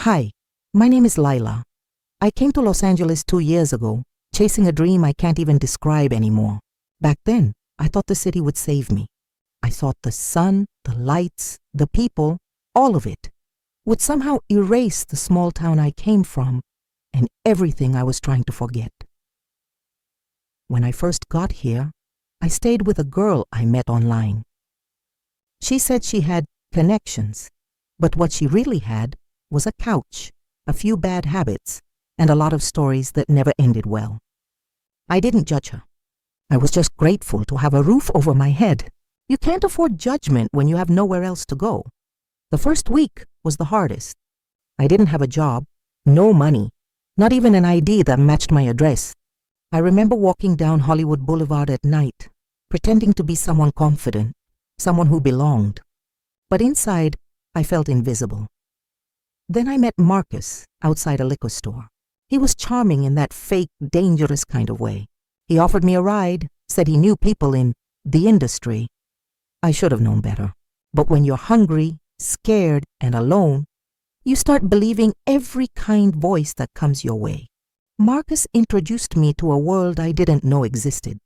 Hi, my name is Lila. I came to Los Angeles 2 years ago, chasing a dream I can't even describe anymore. Back then, I thought the city would save me. I thought the sun, the lights, the people, all of it, would somehow erase the small town I came from and everything I was trying to forget. When I first got here, I stayed with a girl I met online. She said she had connections, but what she really had was a couch, a few bad habits, and a lot of stories that never ended well. I didn't judge her. I was just grateful to have a roof over my head. You can't afford judgment when you have nowhere else to go. The first week was the hardest. I didn't have a job, no money, not even an ID that matched my address. I remember walking down Hollywood Boulevard at night, pretending to be someone confident, someone who belonged. But inside, I felt invisible. Then I met Marcus outside a liquor store. He was charming in that fake, dangerous kind of way. He offered me a ride, said he knew people in the industry. I should have known better. But when you're hungry, scared, and alone, you start believing every kind voice that comes your way. Marcus introduced me to a world I didn't know existed.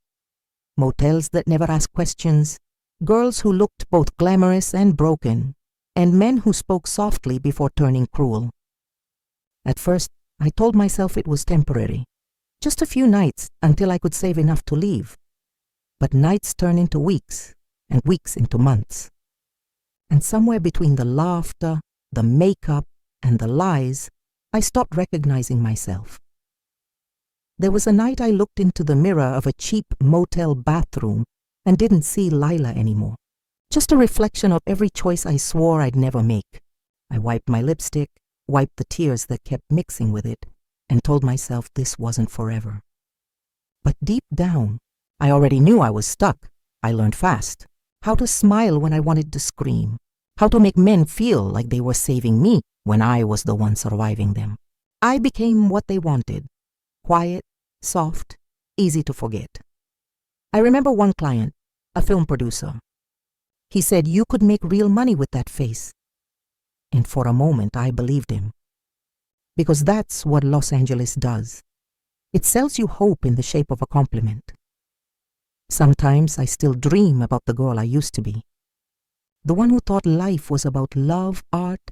Motels that never asked questions, girls who looked both glamorous and broken, and men who spoke softly before turning cruel. At first, I told myself it was temporary, just a few nights until I could save enough to leave. But nights turn into weeks, and weeks into months. And somewhere between the laughter, the makeup, and the lies, I stopped recognizing myself. There was a night I looked into the mirror of a cheap motel bathroom and didn't see Lila anymore. Just a reflection of every choice I swore I'd never make. I wiped my lipstick, wiped the tears that kept mixing with it, and told myself this wasn't forever. But deep down, I already knew I was stuck. I learned fast. How to smile when I wanted to scream. How to make men feel like they were saving me when I was the one surviving them. I became what they wanted. Quiet, soft, easy to forget. I remember one client, a film producer. He said you could make real money with that face. And for a moment, I believed him. Because that's what Los Angeles does. It sells you hope in the shape of a compliment. Sometimes I still dream about the girl I used to be. The one who thought life was about love, art,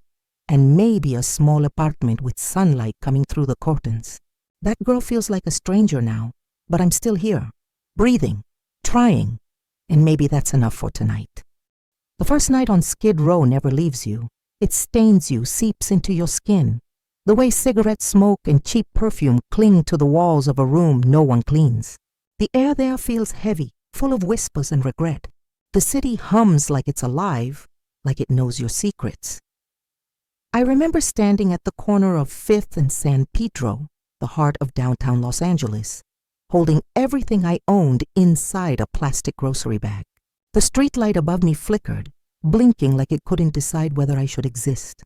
and maybe a small apartment with sunlight coming through the curtains. That girl feels like a stranger now, but I'm still here, breathing, trying, and maybe that's enough for tonight. The first night on Skid Row never leaves you. It stains you, seeps into your skin. The way cigarette smoke and cheap perfume cling to the walls of a room no one cleans. The air there feels heavy, full of whispers and regret. The city hums like it's alive, like it knows your secrets. I remember standing at the corner of 5th and San Pedro, the heart of downtown Los Angeles, holding everything I owned inside a plastic grocery bag. The streetlight above me flickered, blinking like it couldn't decide whether I should exist.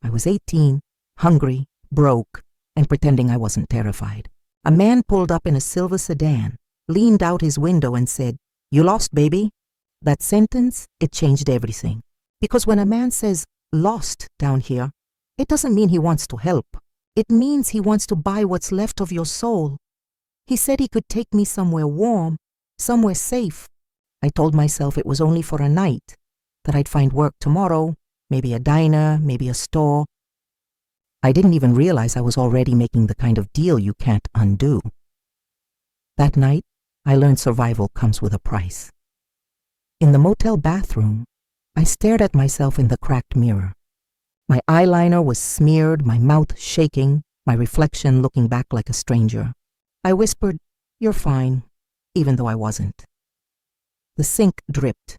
I was 18, hungry, broke, and pretending I wasn't terrified. A man pulled up in a silver sedan, leaned out his window and said, "You lost, baby." That sentence, it changed everything. Because when a man says, "lost" down here, it doesn't mean he wants to help. It means he wants to buy what's left of your soul. He said he could take me somewhere warm, somewhere safe. I told myself it was only for a night, that I'd find work tomorrow, maybe a diner, maybe a store. I didn't even realize I was already making the kind of deal you can't undo. That night, I learned survival comes with a price. In the motel bathroom, I stared at myself in the cracked mirror. My eyeliner was smeared, my mouth shaking, my reflection looking back like a stranger. I whispered, "You're fine," even though I wasn't. The sink dripped.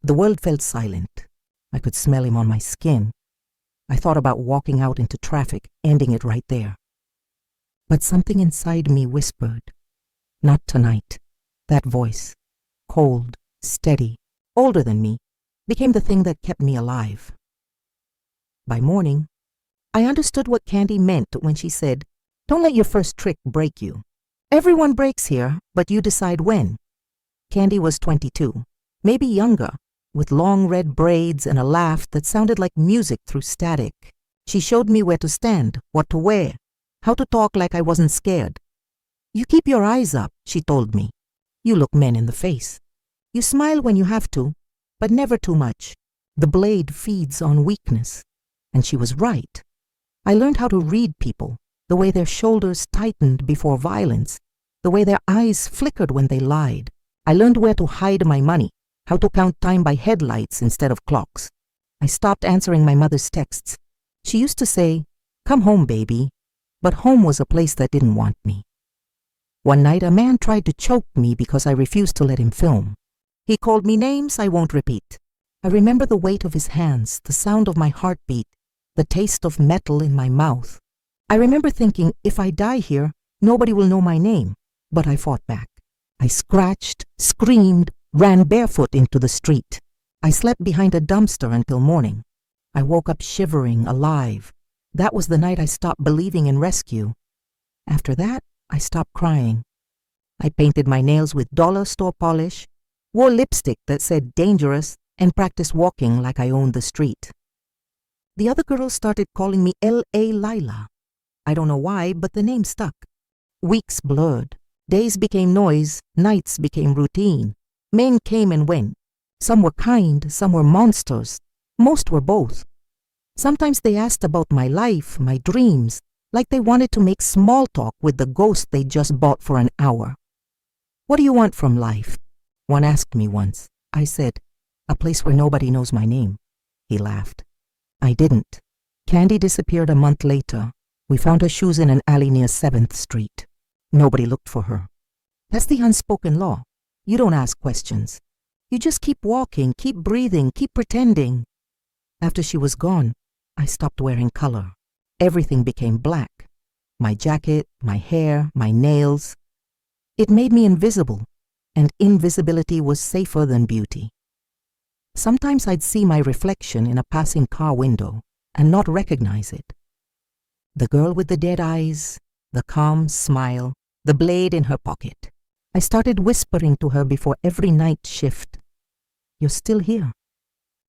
The world felt silent. I could smell him on my skin. I thought about walking out into traffic, ending it right there. But something inside me whispered, "Not tonight." That voice, cold, steady, older than me, became the thing that kept me alive. By morning, I understood what Candy meant when she said, "Don't let your first trick break you. Everyone breaks here, but you decide when." Candy was 22, maybe younger, with long red braids and a laugh that sounded like music through static. She showed me where to stand, what to wear, how to talk like I wasn't scared. You keep your eyes up, she told me. You look men in the face. You smile when you have to, but never too much. The blade feeds on weakness. And she was right. I learned how to read people, the way their shoulders tightened before violence, the way their eyes flickered when they lied. I learned where to hide my money, how to count time by headlights instead of clocks. I stopped answering my mother's texts. She used to say, "Come home, baby," but home was a place that didn't want me. One night, a man tried to choke me because I refused to let him film. He called me names I won't repeat. I remember the weight of his hands, the sound of my heartbeat, the taste of metal in my mouth. I remember thinking, if I die here, nobody will know my name, but I fought back. I scratched, screamed, ran barefoot into the street. I slept behind a dumpster until morning. I woke up shivering, alive. That was the night I stopped believing in rescue. After that, I stopped crying. I painted my nails with dollar store polish, wore lipstick that said dangerous, and practiced walking like I owned the street. The other girls started calling me L.A. Lila. I don't know why, but the name stuck. Weeks blurred. Days became noise, nights became routine. Men came and went. Some were kind, some were monsters. Most were both. Sometimes they asked about my life, my dreams, like they wanted to make small talk with the ghost they just bought for an hour. "What do you want from life?" one asked me once. I said, "A place where nobody knows my name." He laughed. I didn't. Candy disappeared a month later. We found her shoes in an alley near 7th Street. Nobody looked for her. That's the unspoken law. You don't ask questions. You just keep walking, keep breathing, keep pretending. After she was gone, I stopped wearing color. Everything became black. My jacket, my hair, my nails. It made me invisible, and invisibility was safer than beauty. Sometimes I'd see my reflection in a passing car window and not recognize it. The girl with the dead eyes, the calm smile, the blade in her pocket. I started whispering to her before every night shift. "You're still here.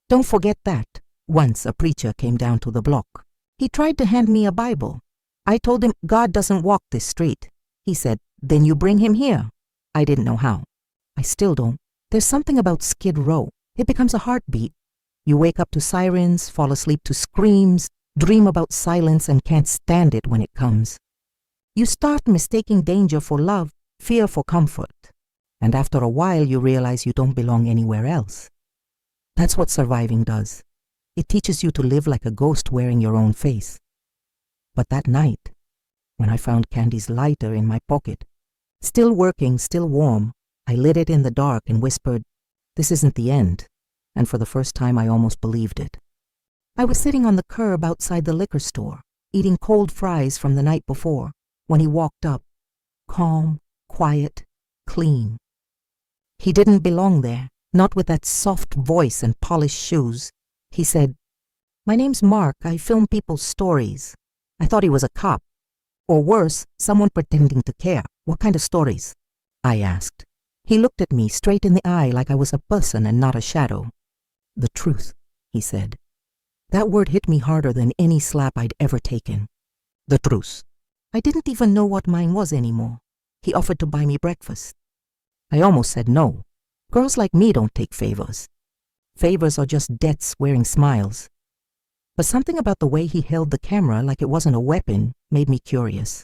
Don't forget that." Once a preacher came down to the block. He tried to hand me a Bible. I told him God doesn't walk this street. He said, "Then you bring him here." I didn't know how. I still don't. There's something about Skid Row. It becomes a heartbeat. You wake up to sirens, fall asleep to screams, dream about silence and can't stand it when it comes. You start mistaking danger for love, fear for comfort. And after a while you realize you don't belong anywhere else. That's what surviving does. It teaches you to live like a ghost wearing your own face. But that night, when I found Candy's lighter in my pocket, still working, still warm, I lit it in the dark and whispered, "This isn't the end." And for the first time I almost believed it. I was sitting on the curb outside the liquor store, eating cold fries from the night before, when he walked up, calm, quiet, clean. He didn't belong there, not with that soft voice and polished shoes. He said, "My name's Mark. I film people's stories." I thought he was a cop. Or worse, someone pretending to care. "What kind of stories?" I asked. He looked at me straight in the eye like I was a person and not a shadow. "The truth," he said. That word hit me harder than any slap I'd ever taken. The truth. I didn't even know what mine was anymore. He offered to buy me breakfast. I almost said no. Girls like me don't take favors. Favors are just debts wearing smiles. But something about the way he held the camera like it wasn't a weapon made me curious.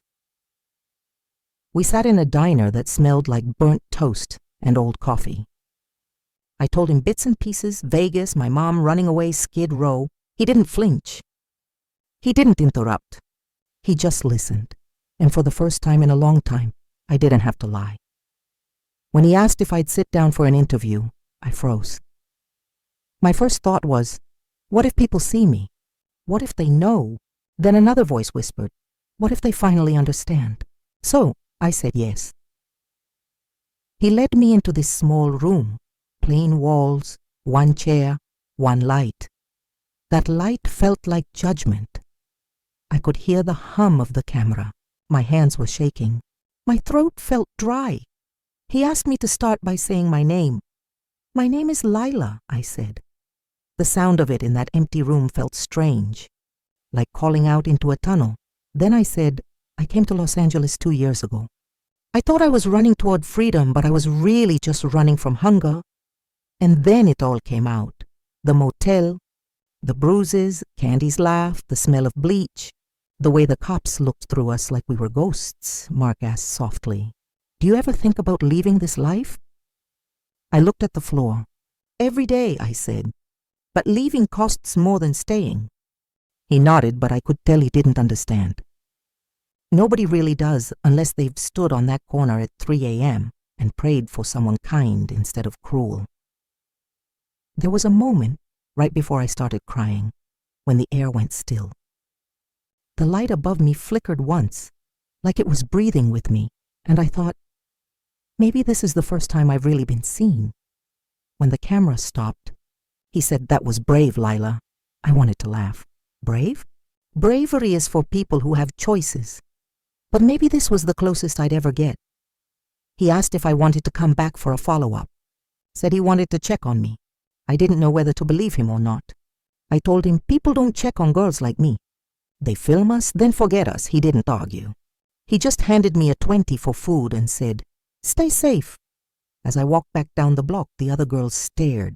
We sat in a diner that smelled like burnt toast and old coffee. I told him bits and pieces, Vegas, my mom running away, Skid Row. He didn't flinch. He didn't interrupt. He just listened. And for the first time in a long time, I didn't have to lie. When he asked if I'd sit down for an interview, I froze. My first thought was, what if people see me? What if they know? Then another voice whispered, what if they finally understand? So I said yes. He led me into this small room, plain walls, one chair, one light. That light felt like judgment. I could hear the hum of the camera. My hands were shaking. My throat felt dry. He asked me to start by saying my name. "My name is Lila," I said. The sound of it in that empty room felt strange. like calling out into a tunnel. Then I said, I came to Los Angeles 2 years ago. I thought I was running toward freedom, but I was really just running from hunger. And then it all came out. The motel, the bruises, Candy's laugh, the smell of bleach, the way the cops looked through us like we were ghosts, Mark asked softly. Do you ever think about leaving this life? I looked at the floor. Every day, I said. But leaving costs more than staying. He nodded, but I could tell he didn't understand. Nobody really does unless they've stood on that corner at 3 a.m. and prayed for someone kind instead of cruel. There was a moment right before I started crying, when the air went still. The light above me flickered once, like it was breathing with me, and I thought, maybe this is the first time I've really been seen. When the camera stopped, he said, that was brave, Lila. I wanted to laugh. Brave? Bravery is for people who have choices. But maybe this was the closest I'd ever get. He asked if I wanted to come back for a follow-up. Said he wanted to check on me. I didn't know whether to believe him or not. I told him people don't check on girls like me. They film us, then forget us. He didn't argue. He just handed me a 20 for food and said, stay safe. As I walked back down the block, the other girls stared.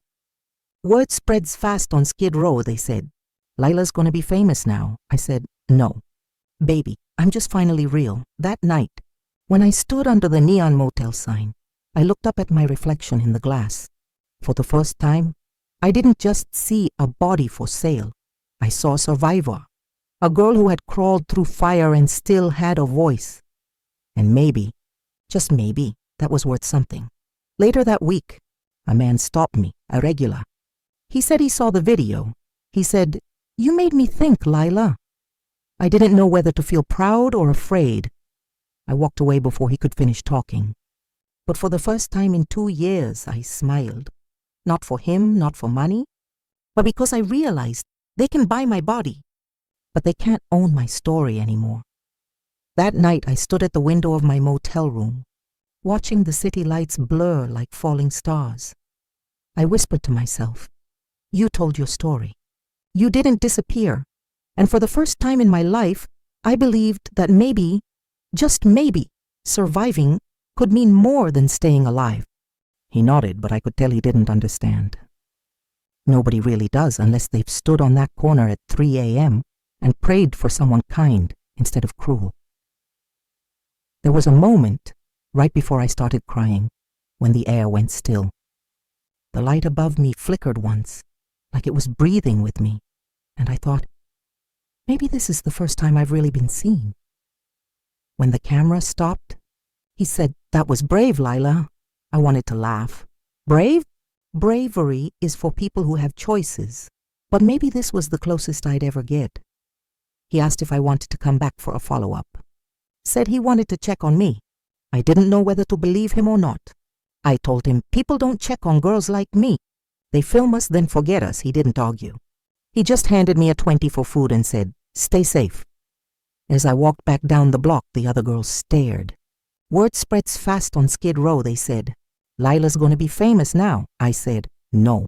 Word spreads fast on Skid Row, they said. Lila's gonna be famous now. I said, no. Baby, I'm just finally real. That night, when I stood under the neon motel sign, I looked up at my reflection in the glass. For the first time, I didn't just see a body for sale. I saw a survivor, a girl who had crawled through fire and still had a voice. And maybe, just maybe, that was worth something. Later that week, a man stopped me, a regular. He said he saw the video. He said, you made me think, Lila. I didn't know whether to feel proud or afraid. I walked away before he could finish talking. But for the first time in 2 years, I smiled. Not for him, not for money, but because I realized they can buy my body, but they can't own my story anymore. That night, I stood at the window of my motel room, watching the city lights blur like falling stars. I whispered to myself, you told your story. You didn't disappear. And for the first time in my life, I believed that maybe, just maybe, surviving could mean more than staying alive. He nodded, but I could tell he didn't understand. Nobody really does unless they've stood on that corner at 3 a.m. and prayed for someone kind instead of cruel. There was a moment right before I started crying, when the air went still. The light above me flickered once, like it was breathing with me, and I thought, maybe this is the first time I've really been seen. When the camera stopped, he said, that was brave, Lila. I wanted to laugh. Brave? Bravery is for people who have choices, but maybe this was the closest I'd ever get. He asked if I wanted to come back for a follow-up. Said he wanted to check on me. I didn't know whether to believe him or not. I told him, people don't check on girls like me. They film us, then forget us. He didn't argue. He just handed me a 20 for food and said, stay safe. As I walked back down the block, the other girls stared. Word spreads fast on Skid Row, they said. Lila's gonna be famous now. I said, no.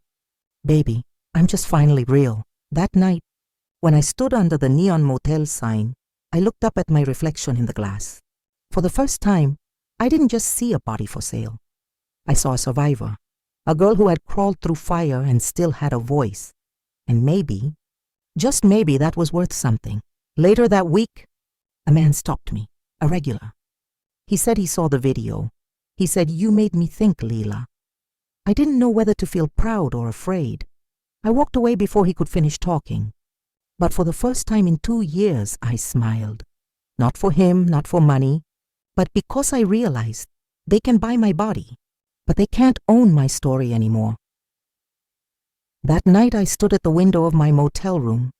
Baby, I'm just finally real. That night, when I stood under the neon motel sign, I looked up at my reflection in the glass. For the first time, I didn't just see a body for sale. I saw a survivor, a girl who had crawled through fire and still had a voice. And maybe, just maybe, that was worth something. Later that week, a man stopped me, a regular. He said he saw the video. He said, you made me think, Lila. I didn't know whether to feel proud or afraid. I walked away before he could finish talking. But for the first time in 2 years, I smiled. Not for him, not for money, but because I realized they can buy my body, but they can't own my story anymore. That night, I stood at the window of my motel room,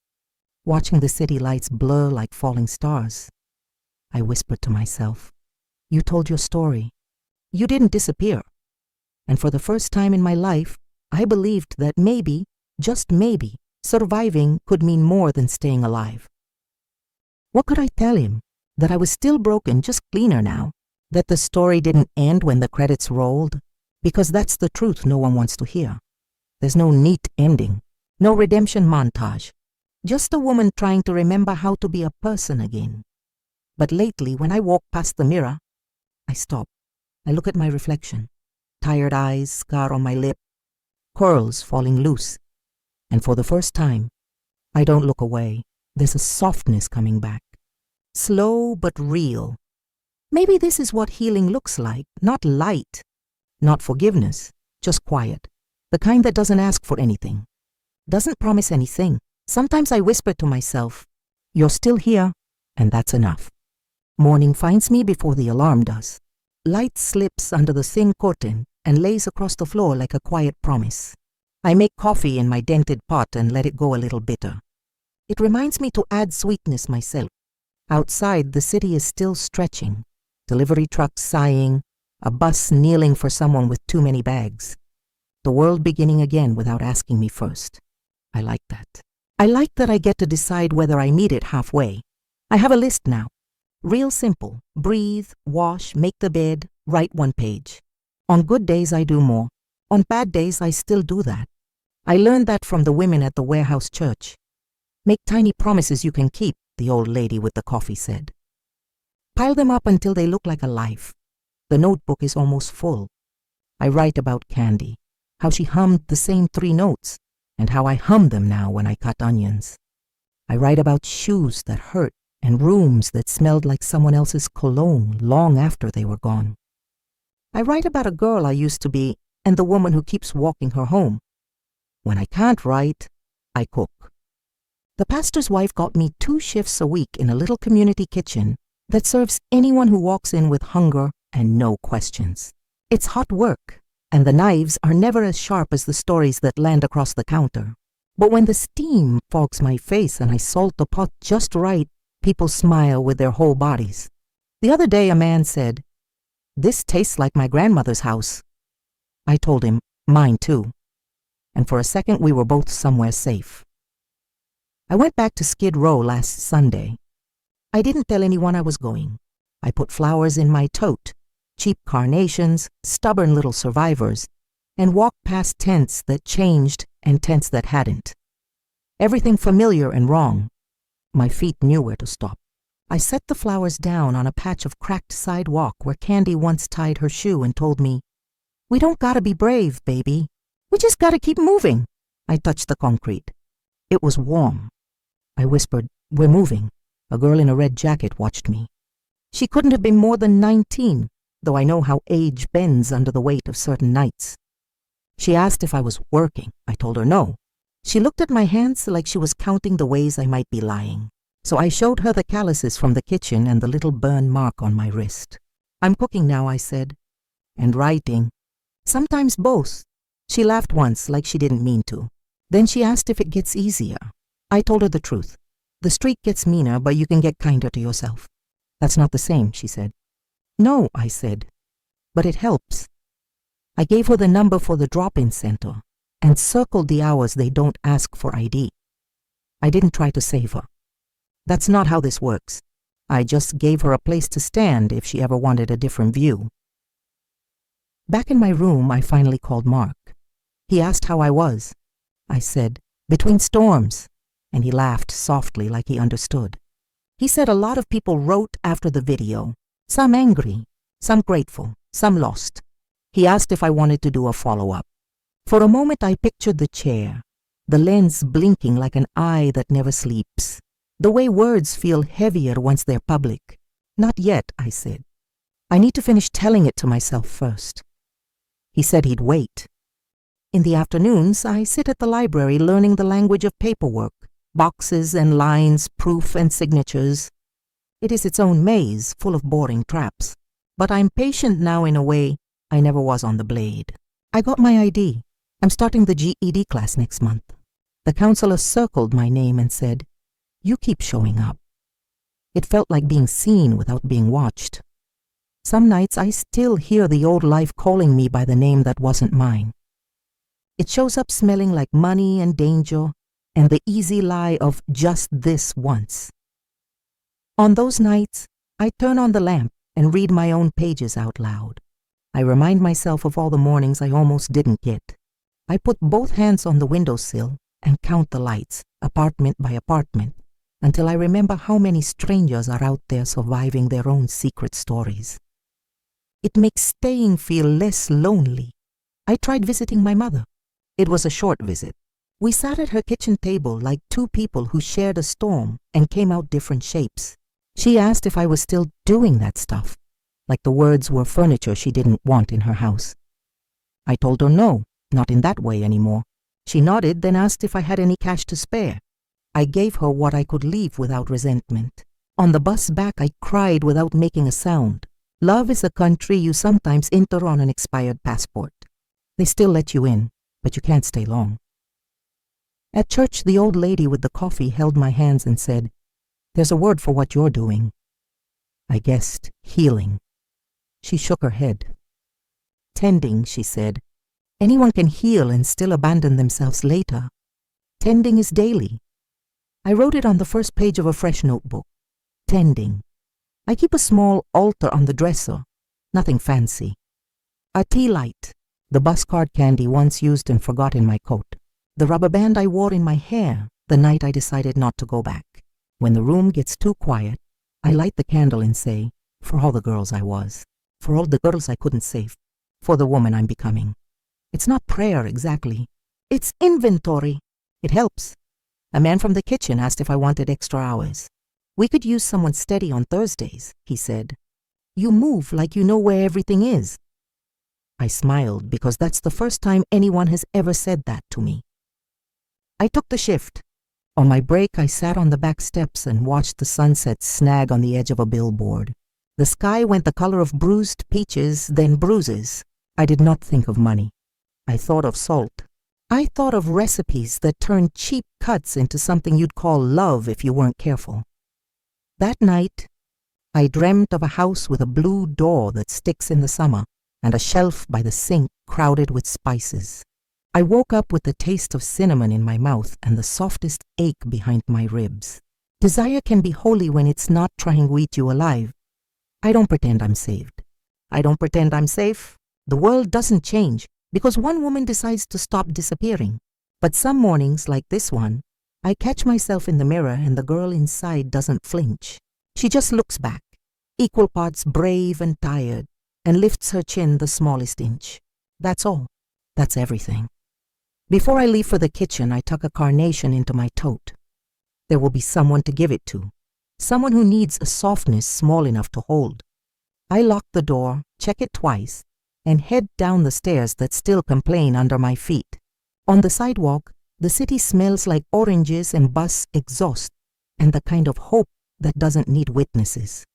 watching the city lights blur like falling stars. I whispered to myself, you told your story. You didn't disappear. And for the first time in my life, I believed that maybe, just maybe, surviving could mean more than staying alive. What could I tell him? That I was still broken, just cleaner now? That the story didn't end when the credits rolled? Because that's the truth no one wants to hear. There's no neat ending, no redemption montage. Just a woman trying to remember how to be a person again. But lately, when I walk past the mirror, I stop. I look at my reflection. Tired eyes, scar on my lip, curls falling loose. And for the first time, I don't look away. There's a softness coming back. Slow but real. Maybe this is what healing looks like. Not light, not forgiveness, just quiet. The kind that doesn't ask for anything. Doesn't promise anything. Sometimes I whisper to myself, "You're still here," and that's enough. Morning finds me before the alarm does. Light slips under the thin curtain and lays across the floor like a quiet promise. I make coffee in my dented pot and let it go a little bitter. It reminds me to add sweetness myself. Outside, the city is still stretching. Delivery trucks sighing, a bus kneeling for someone with too many bags. The world beginning again without asking me first. I like that. I like that I get to decide whether I meet it halfway. I have a list now. Real simple. Breathe, wash, make the bed, write 1 page. On good days, I do more. On bad days, I still do that. I learned that from the women at the warehouse church. Make tiny promises you can keep, the old lady with the coffee said. Pile them up until they look like a life. The notebook is almost full. I write about Candy, how she hummed the same 3 notes, and how I hum them now when I cut onions. I write about shoes that hurt and rooms that smelled like someone else's cologne long after they were gone. I write about a girl I used to be and the woman who keeps walking her home. When I can't write, I cook. The pastor's wife got me 2 shifts a week in a little community kitchen that serves anyone who walks in with hunger and no questions. It's hot work, and the knives are never as sharp as the stories that land across the counter. But when the steam fogs my face and I salt the pot just right, people smile with their whole bodies. The other day a man said, "This tastes like my grandmother's house." I told him, "Mine too." And for a second we were both somewhere safe. I went back to Skid Row last Sunday. I didn't tell anyone I was going. I put flowers in my tote, cheap carnations, stubborn little survivors, and walked past tents that changed and tents that hadn't. Everything familiar and wrong. My feet knew where to stop. I set the flowers down on a patch of cracked sidewalk where Candy once tied her shoe and told me, "We don't gotta be brave, baby. We just gotta keep moving." I touched the concrete. It was warm. I whispered, "We're moving." A girl in a red jacket watched me. She couldn't have been more than 19, though I know how age bends under the weight of certain nights. She asked if I was working. I told her no. She looked at my hands like she was counting the ways I might be lying. So I showed her the calluses from the kitchen and the little burn mark on my wrist. "I'm cooking now," I said. "And writing. Sometimes both." She laughed once like she didn't mean to. Then she asked if it gets easier. I told her the truth. The street gets meaner, but you can get kinder to yourself. "That's not the same," she said. "No," I said, "but it helps." I gave her the number for the drop-in center and circled the hours they don't ask for ID. I didn't try to save her. That's not how this works. I just gave her a place to stand if she ever wanted a different view. Back in my room, I finally called Mark. He asked how I was. I said, "Between storms," and he laughed softly like he understood. He said a lot of people wrote after the video, some angry, some grateful, some lost. He asked if I wanted to do a follow-up. For a moment I pictured the chair, the lens blinking like an eye that never sleeps, the way words feel heavier once they're public. "Not yet," I said. "I need to finish telling it to myself first." He said he'd wait. In the afternoons, I sit at the library learning the language of paperwork, boxes and lines, proof and signatures. It is its own maze, full of boring traps. But I'm patient now in a way I never was on the blade. I got my ID. I'm starting the GED class next month. The counselor circled my name and said, "You keep showing up." It felt like being seen without being watched. Some nights I still hear the old life calling me by the name that wasn't mine. It shows up smelling like money and danger and the easy lie of just this once. On those nights, I turn on the lamp and read my own pages out loud. I remind myself of all the mornings I almost didn't get. I put both hands on the windowsill and count the lights, apartment by apartment, until I remember how many strangers are out there surviving their own secret stories. It makes staying feel less lonely. I tried visiting my mother. It was a short visit. We sat at her kitchen table like two people who shared a storm and came out different shapes. She asked if I was still doing that stuff, like the words were furniture she didn't want in her house. I told her no, not in that way anymore. She nodded, then asked if I had any cash to spare. I gave her what I could leave without resentment. On the bus back, I cried without making a sound. Love is a country you sometimes enter on an expired passport. They still let you in, but you can't stay long. At church, the old lady with the coffee held my hands and said, "There's a word for what you're doing." I guessed healing. She shook her head. "Tending," she said. "Anyone can heal and still abandon themselves later. Tending is daily." I wrote it on the first page of a fresh notebook. Tending. I keep a small altar on the dresser. Nothing fancy. A tea light. The bus card candy once used and forgot in my coat. The rubber band I wore in my hair the night I decided not to go back. When the room gets too quiet, I light the candle and say, for all the girls I was, for all the girls I couldn't save, for the woman I'm becoming. It's not prayer exactly. It's inventory. It helps. A man from the kitchen asked if I wanted extra hours. "We could use someone steady on Thursdays," he said. "You move like you know where everything is." I smiled because that's the first time anyone has ever said that to me. I took the shift. On my break, I sat on the back steps and watched the sunset snag on the edge of a billboard. The sky went the color of bruised peaches, then bruises. I did not think of money. I thought of salt. I thought of recipes that turned cheap cuts into something you'd call love if you weren't careful. That night, I dreamt of a house with a blue door that sticks in the summer and a shelf by the sink crowded with spices. I woke up with the taste of cinnamon in my mouth and the softest ache behind my ribs. Desire can be holy when it's not trying to eat you alive. I don't pretend I'm saved. I don't pretend I'm safe. The world doesn't change because one woman decides to stop disappearing. But some mornings, like this one, I catch myself in the mirror and the girl inside doesn't flinch. She just looks back, equal parts brave and tired, and lifts her chin the smallest inch. That's all. That's everything. Before I leave for the kitchen, I tuck a carnation into my tote. There will be someone to give it to, someone who needs a softness small enough to hold. I lock the door, check it twice, and head down the stairs that still complain under my feet. On the sidewalk, the city smells like oranges and bus exhaust, and the kind of hope that doesn't need witnesses.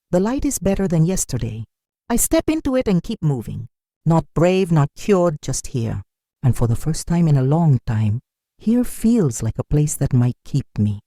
The light is better than yesterday. I step into it and keep moving. Not brave, not cured, just here. And for the first time in a long time, here feels like a place that might keep me.